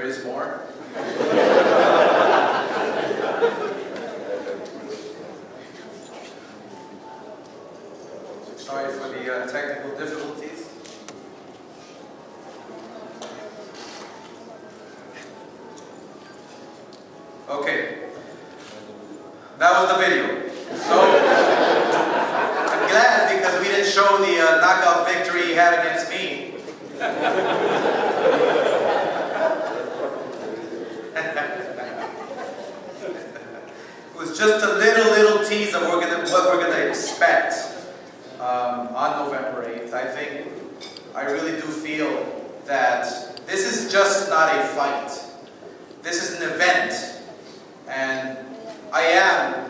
is more. Sorry for the technical difficulties. Okay, that was the video. So, I'm glad because we didn't show the knockout victory he had against me. It was just a little tease of what we're gonna expect on November 8th. I really do feel that this is just not a fight. This is an event. And I am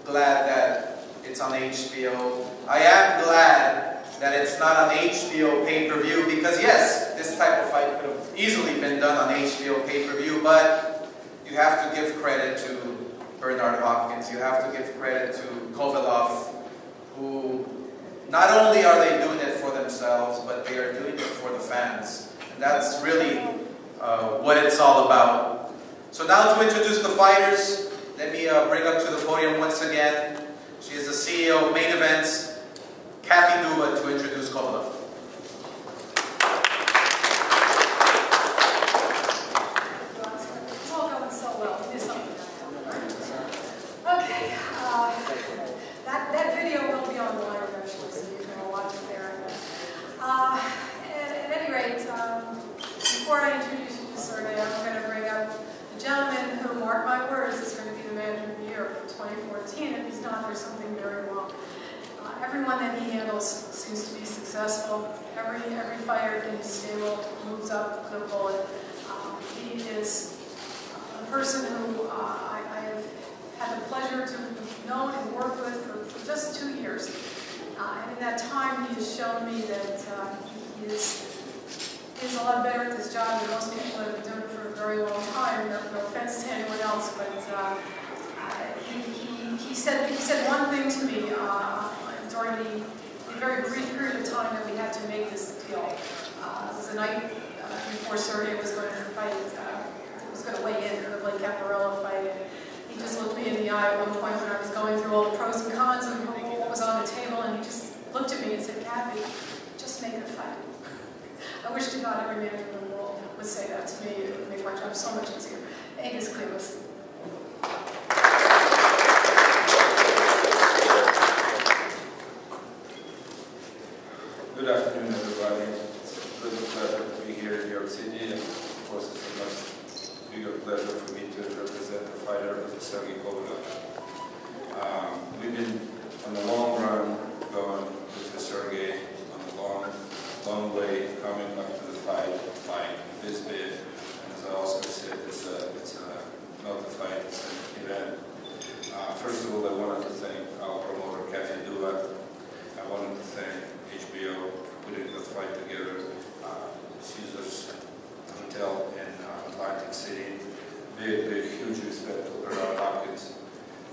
glad that it's on HBO. I am glad that it's not on HBO pay-per-view because yes, this type of fight could have easily been done on HBO pay-per-view, but you have to give credit to Bernard Hopkins. You have to give credit to Kovalev, who not only are they doing it for themselves, but they are doing it for the fans. And that's really what it's all about. So now to introduce the fighters, let me bring up to the podium once again. She is the CEO of Main Events, Kathy Duva, to introduce Kovalev. It's all going so well. Do something. Okay, that video will be online eventually, so you can watch it there. At any rate, before I introduce you to Sergey, I'm going to bring up the gentleman who, mark my words, is going to be the manager of the year for 2014. If he's not, there's something very wrong. Everyone that he handles seems to be successful. Every fighter in his stable moves up with a bullet. He is a person who I have had the pleasure to know and work with for just 2 years. And in that time, he has shown me that he is a lot better at this job than most people that have been doing it for a very long time. No offense to anyone else, but he said one thing to me during the very brief period of time that we had to make this deal. It was the night before Sergey was going to fight, was going to weigh in for the Blake Caparella fight. And he just looked me in the eye at one point when I was going through all the pros and cons of what was on the table, and he just looked at me and said, "Kathy, just make it a fight." I wish to God every manager in the world would say that to me. It would make my job so much easier. Agus Klivas. Good afternoon, everybody. It's a really pleasure to be here in New York City, and of course it's a much bigger pleasure for me to represent the fighter, Sergey Kovalev. We've been on a long run going with Sergey, on a long way coming up to the fight this big. And as I also said, it's not a fight, it's an event. First of all, I wanted to thank our promoter, Kathy Duva. I wanted to thank HBO for putting that fight together. Caesars Hotel in Atlantic City. Big, huge respect to Bernard Hopkins.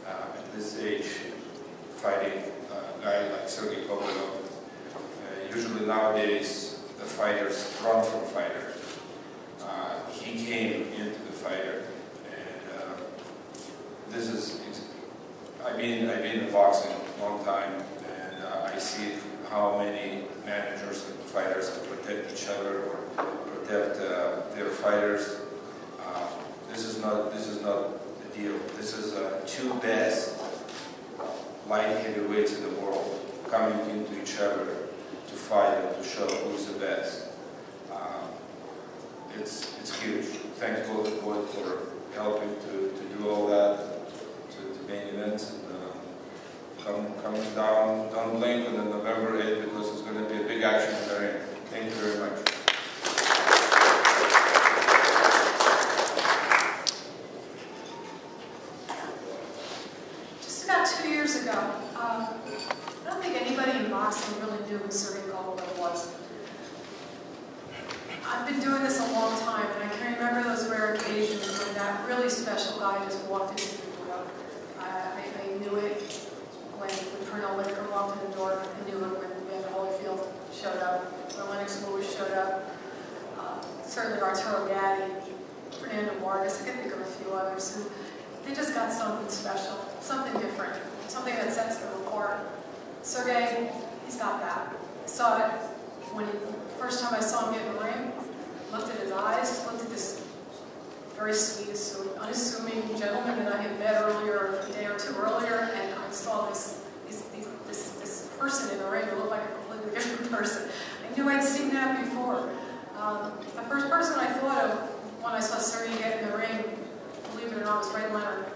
At this age, fighting a guy like Sergey Kovalev. Usually nowadays, the fighters run from fighters. He came into the fighter, and this is. I've been in boxing a long time, and I see how many managers and fighters protect each other or protect their fighters. This is not the deal. This is two best light heavyweights in the world coming into each other to fight and to show who's the best. It's huge. Thanks to the board for helping to do all that, to main events, and coming down. Don't blink on November 8th because it's going to be a big action in the ring. Thank you very much. Just about 2 years ago, I don't think anybody in boxing really knew who Sergey Kovalev was. I've been doing this a long time, and I can remember those rare occasions when that really special guy just walked into the door. I knew it when Colonel Whitaker walked in the door. I knew it when Van Holyfield showed up, when Lennox Lewis showed up, certainly Arturo Gatti. Sergey, he's got that. I saw it when first time I saw him get in the ring. Looked at his eyes, looked at this very sweet, unassuming gentleman that I had met earlier, a day or two earlier, and I saw this person in the ring who looked like a completely different person. I knew I'd seen that before. The first person I thought of when I saw Sergey get in the ring, believe it or not, was Ray Leonard.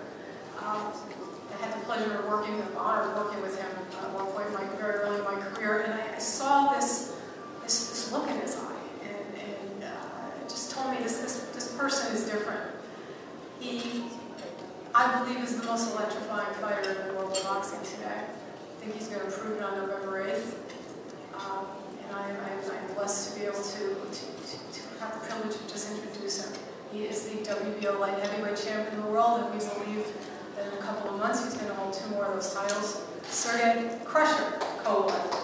I had the pleasure of working, the honor of working with him at one point very early in my career, and I saw this look in his eye, and it just told me this person is different. He, I believe, is the most electrifying fighter in the world of boxing today. I think he's going to prove it on November 8th, and I'm blessed to be able to have the privilege of just introduce him. He is the WBO light heavyweight champion of the world, and we believe that in a couple of months he's going to hold 2 more of those titles. Sergey Krusher Kovalev.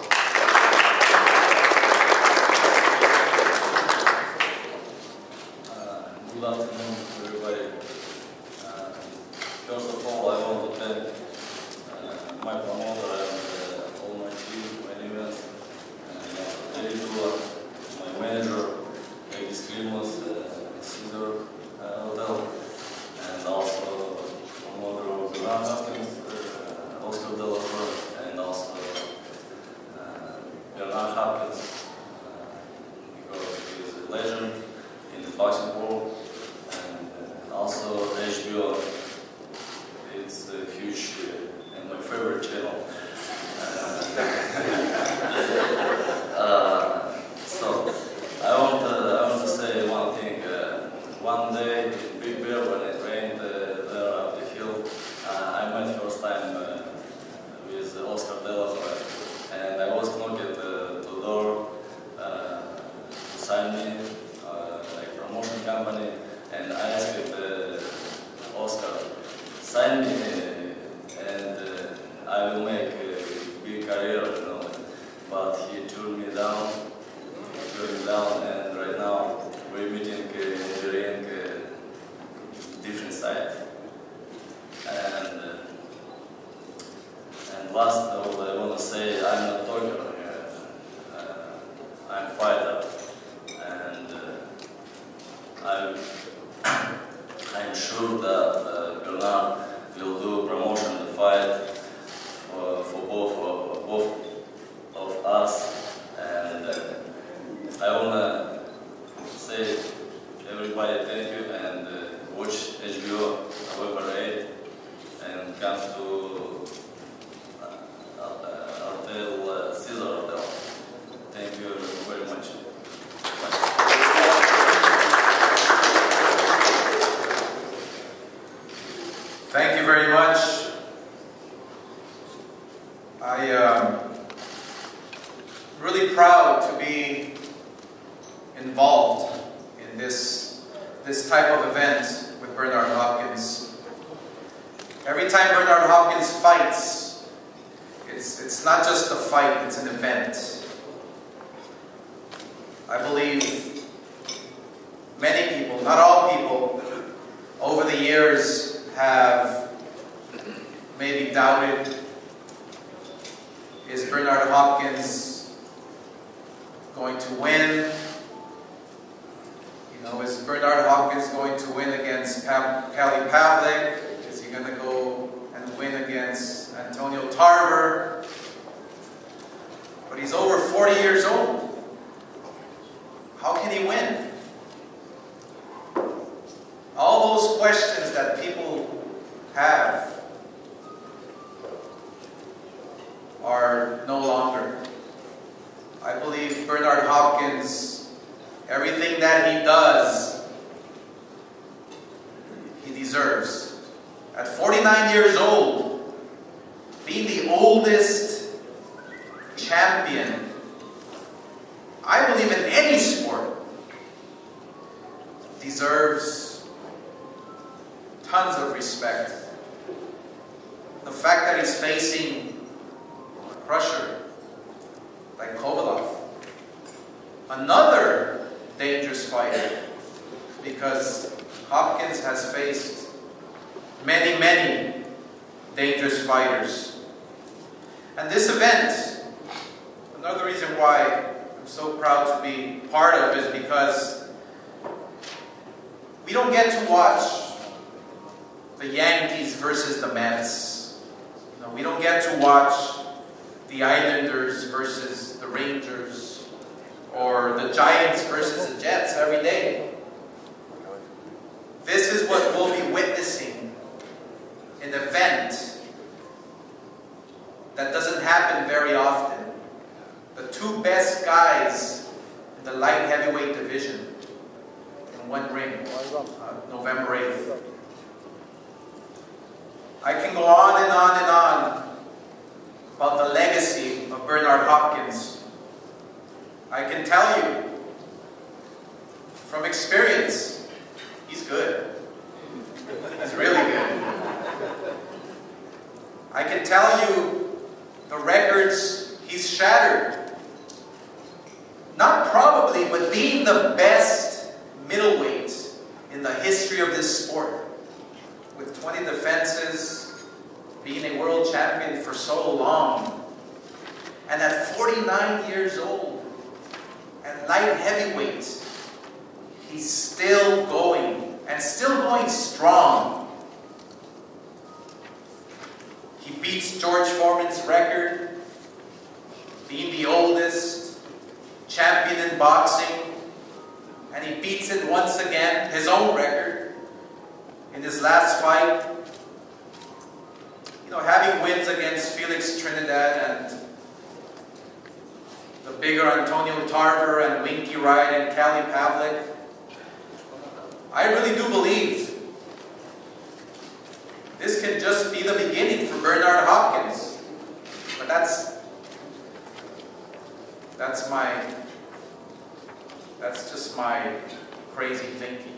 Good afternoon, everybody. First of all, I want to thank my promoter and all my team, my events, my manager, Caesar Hotel, and also promoter of the Hopkins, Oscar De La Cruz, and also Hopkins, because he is a legend in the boxing world, and also HBO. It's a huge and my favorite channel. So I want to say one thing. One day in Big Bear, when I trained there up the hill, I met first time with Oscar De La Cruz, and I was knocking at the door to sign me, like promotion company, and I asked Oscar, sign me, and I will make a big career, you know. But he turned me down, and right now we're meeting in the ring, different side. And last of all, I want to say I'm not talker, I'm fighter, and I'm sure that Bernard will do promotion the fight for both of us, and I wanna say everybody thank you, and watch HBO November 8th and come to Hotel Caesar Hotel. Thank you very much. Thank you very much. I'm really proud to be involved in this type of event with Bernard Hopkins. Every time Bernard Hopkins fights, it's not just a fight, it's an event. I believe many people, not all people, over the years have maybe doubted, is Bernard Hopkins going to win? You know, is Bernard Hopkins going to win against Kali Pavlik? Is he going to go and win against Antonio Tarver? But he's over 40 years old. How can he win? All those questions that people have are no longer. I believe Bernard Hopkins, everything that he does, he deserves. At 49 years old, being the oldest champion, I believe in any sport, deserves tons of respect. The fact that he's facing a Krusher like Kovalev, another dangerous fighter, because Hopkins has faced many, many dangerous fighters. And this event, another reason why I'm so proud to be part of is because we don't get to watch the Yankees versus the Mets. You know, we don't get to watch the Islanders versus the Rangers or the Giants versus the Jets every day. This is what we'll be witnessing, an event that doesn't happen very often. The two best guys in the light heavyweight division in one ring, November 8th. I can go on and on and on about the legacy of Bernard Hopkins. I can tell you from experience, he's good. He's really good. I can tell you the records he's shattered. Not probably, but being the best middleweight in the history of this sport. With 20 defenses, being a world champion for so long. And at 49 years old, at light heavyweight, he's still going, and still going strong. He beats George Foreman's record, being the oldest champion in boxing, and he beats it once again, his own record, in his last fight. You know, having wins against Felix Trinidad and the bigger Antonio Tarver and Winky Wright and Cali Pavlik, I really do believe this can just be the beginning for Bernard Hopkins. But that's just my crazy thinking.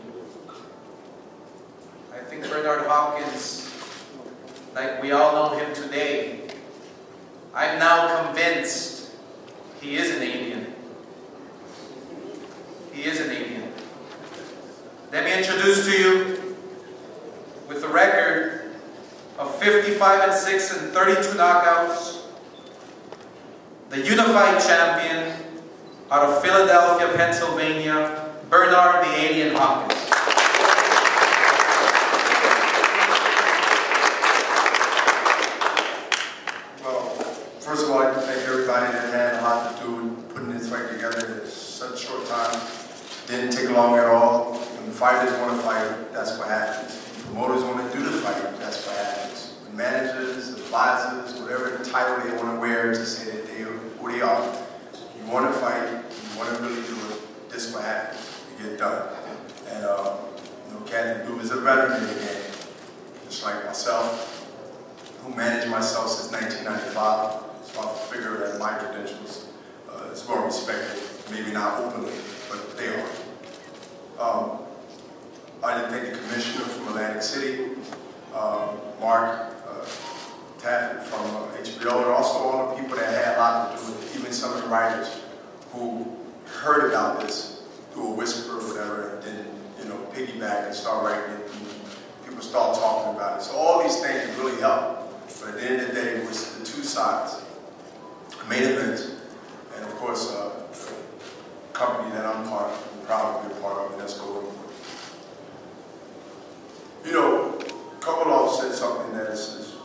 I think Bernard Hopkins, like we all know him today, I'm now convinced he is an alien. He is an alien. Let me introduce to you, with the record of 55-6 and 32 knockouts, the unified champion out of Philadelphia, Pennsylvania, Bernard the Alien Hopkins. Well, first of all, I'd like to thank everybody that had a lot to do with putting this fight together in such a short time. Didn't take long at all. When fighters want to fight, that's what happens. When promoters want to do the fight, that's what happens. When managers, advisors, whatever title they want to wear to say that they are who they are, you want to fight, you want to really do it, this is what happens. You get done. And, you know, Kathy Duke is a veteran in the game, just like myself, who managed myself since 1995. So I figure that my credentials is well respected, maybe not openly, but they are. I did thank the commissioner from Atlantic City, Mark Taffet from HBO, and also all the people that had a lot to do with it, even some of the writers who heard about this through a whisper or whatever, and then, you know, piggyback and start writing it, and people start talking about it. So all these things really help. But at the end of the day, it was the two sides, the main event, and of course, the company that I'm part of, I'm proud to be a part of, and that's Golden. You know, Kovalev said something that is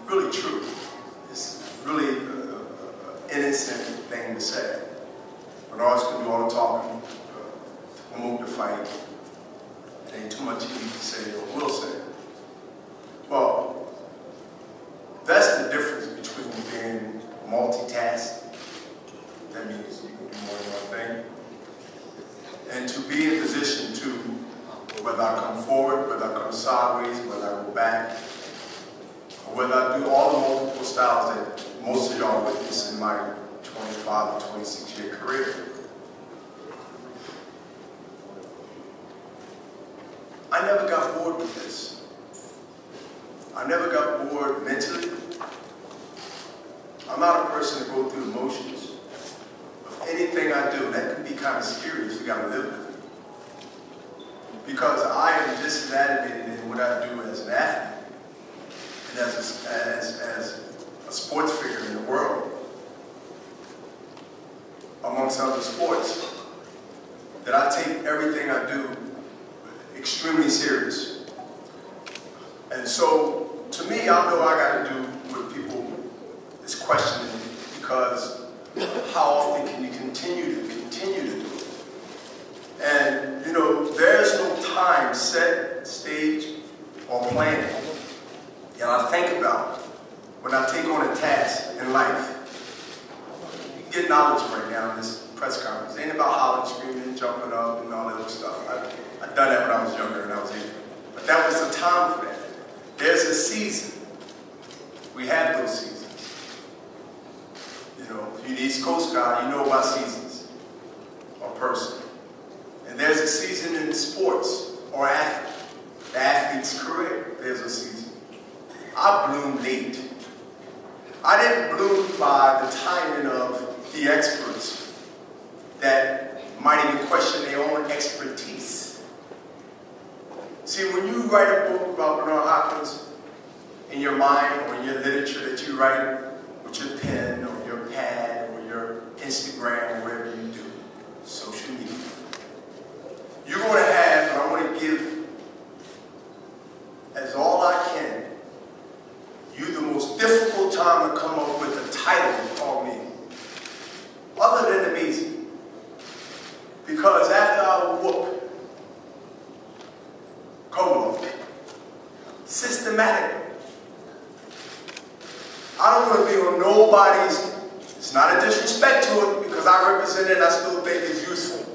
really true. It's really an innocent thing to say. Bernard's can do all the talking to promote the fight. It ain't too much he needs to say or will say. Well, that's the difference between being multitasking. That means you can do more than one thing. And to be in position to, whether I come forward, whether I come sideways, whether I go back, or whether I do all the multiple styles that most of y'all witness in my 25 or 26-year career. I never got bored with this. I never got bored mentally. I'm not a person to go through the motions of anything I do. That can be kind of scary if you got to live with it. Because I am just as animated in what I do as an athlete and as a sports figure in the world, amongst other sports, that I take everything I do extremely serious. And so, to me, I know I got to do what people is questioning, because how often can you continue to do it? And, you know, there's no time set, stage, or plan. And I think about when I take on a task in life. You can get knowledge right now in this press conference. It ain't about hollering, screaming, jumping up, and all that other stuff. I've done that when I was younger and I was 8. But that was the time for that. There's a season. We have those seasons. You know, if you're the East Coast guy, you know about seasons or person. And there's a season in sports or athlete. The athlete's career, there's a season. I bloomed late. I didn't bloom by the timing of the experts that might even question their own expertise. See, when you write a book about Bernard Hopkins, in your mind or in your literature that you write with your pen or your pad or your Instagram or whatever you do, social media, you're going to have, and I'm going to give as all I can, you the most difficult time to come up with a title to call me, other than amazing. Because after I whoop Kovalev systematically, I don't want to be on nobody's, it's not a disrespect to it because I represent it and I still think it's useful.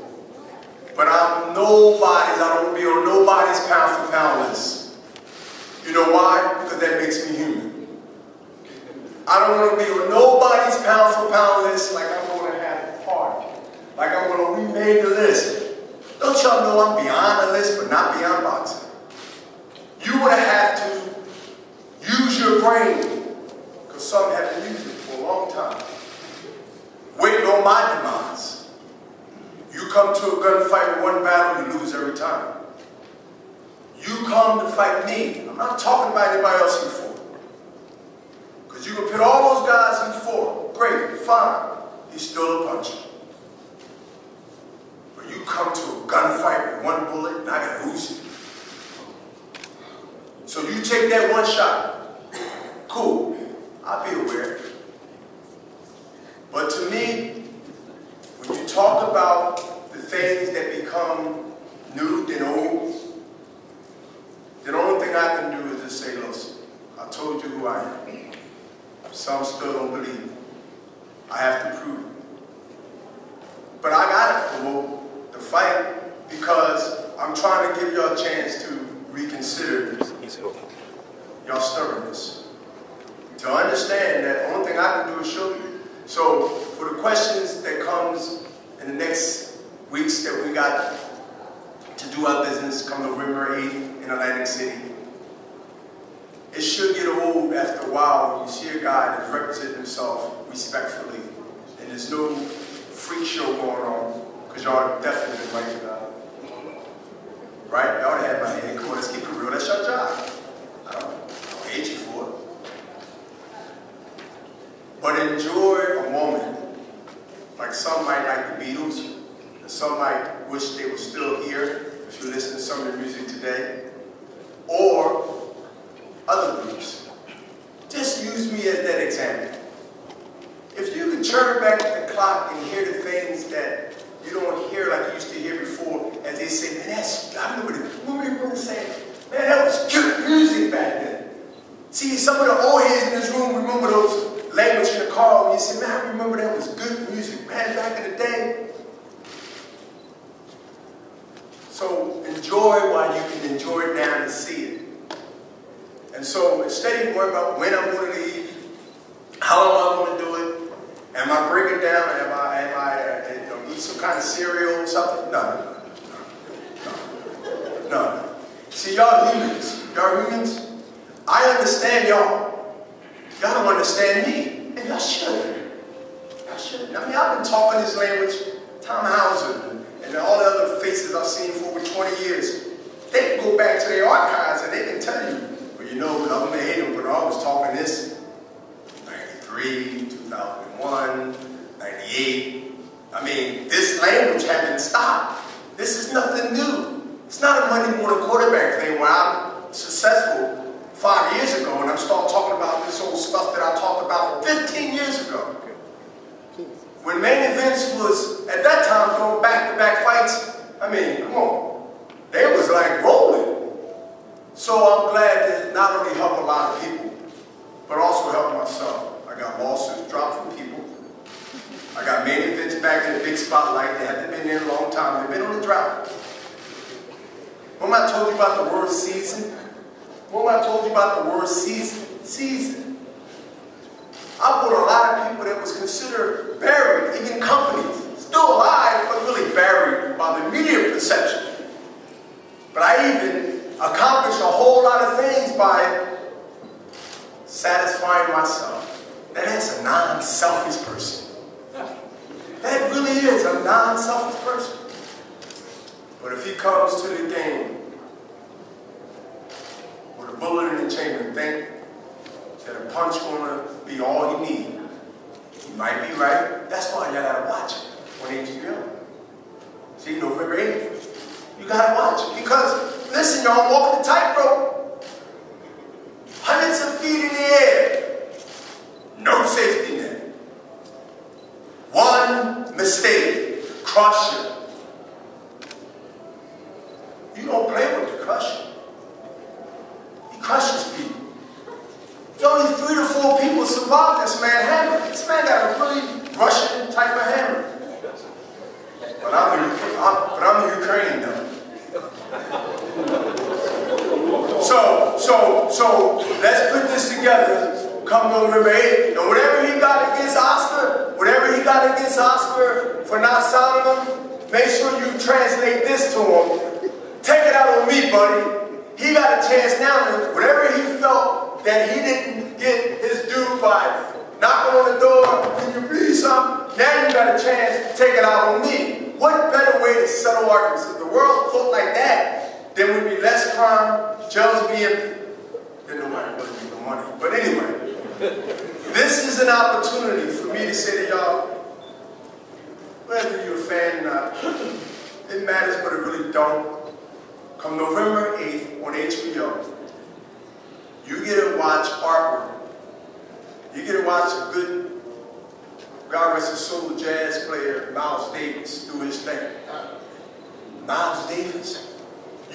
But I'm nobody's, I don't want to be on nobody's pound for pound list. You know why? Because that makes me human. I don't want to be on nobody's pound for pound list like I'm going to have a party. Like I'm going to remake the list. Don't y'all know I'm beyond the list but not beyond boxing? You would have to use your brain. Because some haven't used it for a long time. Waiting on my demise. You come to a gunfight with one battle, you lose every time. You come to fight me. I'm not talking about anybody else in 4. Because you can put all those guys in 4. Great, fine. He's still a puncher. But you come to a gunfight with one bullet, and I got Uzi. So you take that one shot. Cool. I'll be aware. But to me, when you talk about the things that become new and old, the only thing I can do is just say, listen, I told you who I am. Some still don't believe it. I have to prove it. But I got to promote the fight because I'm trying to give y'all a chance to reconsider your stubbornness. To understand that the only thing I can do is show you. So for the questions that comes in the next weeks that we got to do our business, come November 8th in Atlantic City, it should get old after a while when you see a guy that represents himself respectfully and there's no freak show going on, because y'all definitely didn't like the guy. Right? Y'all had my head. Come on, let's keep it real. That's your job. I don't hate you for it. But enjoy a moment. Like some might like the Beatles, and some might wish they were still here if you listen to some of the music today, or other groups. Just use me as that example. If you can turn back the clock and hear the things that you don't hear like you used to hear before, as they say, man, I remember saying, man, that was good music back then. See, some of the old heads in this room remember those language in the car when you say, man, I remember that was good music, man, back in the day. So enjoy while you can enjoy it now and see it. And so instead of worrying about when I'm going to leave, how am I going to do it, am I breaking down, am I eat some kind of cereal or something? No. See, y'all humans. Y'all humans. I understand y'all. Y'all don't understand me. And y'all shouldn't. Y'all shouldn't. I mean, I've been talking this language, Tom Hauser, and all the other faces I've seen for over 20 years. They can go back to their archives and they can tell you, well, you know, I'm going to hate them, but I was talking this 90 mean, this language hasn't stopped. This is nothing new. It's not a Monday morning quarterback thing where I'm successful 5 years ago and I'm start talking about this old stuff that I talked about 15 years ago. When main events was, at that time, doing back-to-back fights, I mean, come on, they was like rolling. So I'm glad to not only help a lot of people, but also help myself. I got lawsuits dropped from people. I got main events back in the big spotlight. They haven't been there a long time. They've been on the drought. Remember I told you about the word season? Remember I told you about the word season? Season. I put a lot of people that was considered buried, even companies, still alive, but really buried by the media perception. But I even accomplished a whole lot of things by satisfying myself. That's a non-selfish person. That really is a non-selfish person. But if he comes to the game with a bullet in the chamber and think that a punch gonna be all he needs, he might be right. That's why y'all gotta watch it on HBO. See, November 8th, you gotta watch it. Because, listen, y'all, walking the tightrope, hundreds of feet in the air, no safety net. One mistake, Krusher. You don't play with the Krusher. He crushes people. There's only 3 to 4 people survive this man hammer. This man got a really Russian type of hammer. But I'm the Ukraine though. So let's put this together. Come November 8th, and whatever he got against Oscar for not signing him, make sure you translate this to him. Take it out on me, buddy. He got a chance now to whatever he felt that he didn't get his due by knocking on the door, can you please something? Now you got a chance to take it out on me. What better way to settle arguments? If the world thought like that, there would be less crime, jails would be empty. Then nobody would need the money. But anyway, this is an opportunity for me to say to y'all, whether you're a fan or not, it matters, but it really don't. Come November 8th on HBO, you get to watch artwork. You get to watch a good, God rest his soul, jazz player, Miles Davis, do his thing. Miles Davis.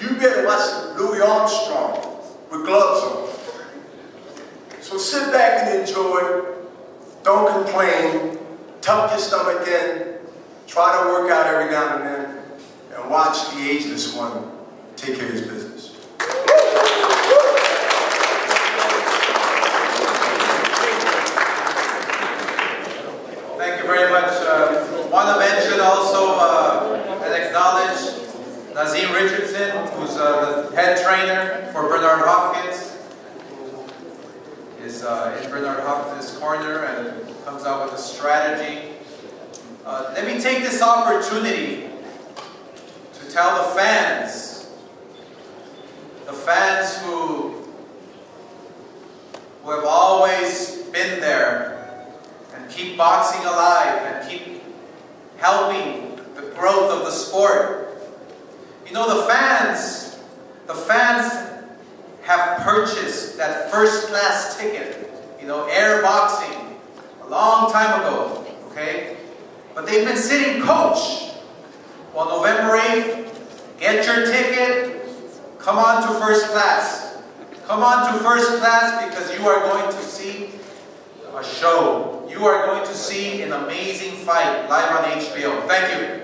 You better watch Louis Armstrong with gloves on. So sit back and enjoy. Don't complain. Tuck your stomach in. Try to work out every now and then. And watch the ageless one take care of his business. Thank you very much. Want to mention also and acknowledge Nazim Richardson, who's the head trainer for Bernard Hopkins. Is in Bernard Hopkins' corner and comes out with a strategy. Let me take this opportunity to tell the fans who have always been there and keep boxing alive and keep helping the growth of the sport. You know, the fans have purchased that first-class ticket, you know, air boxing, a long time ago, okay? But they've been sitting coach. Well, November 8th, get your ticket, come on to first class. Come on to first class because you are going to see a show. You are going to see an amazing fight live on HBO. Thank you.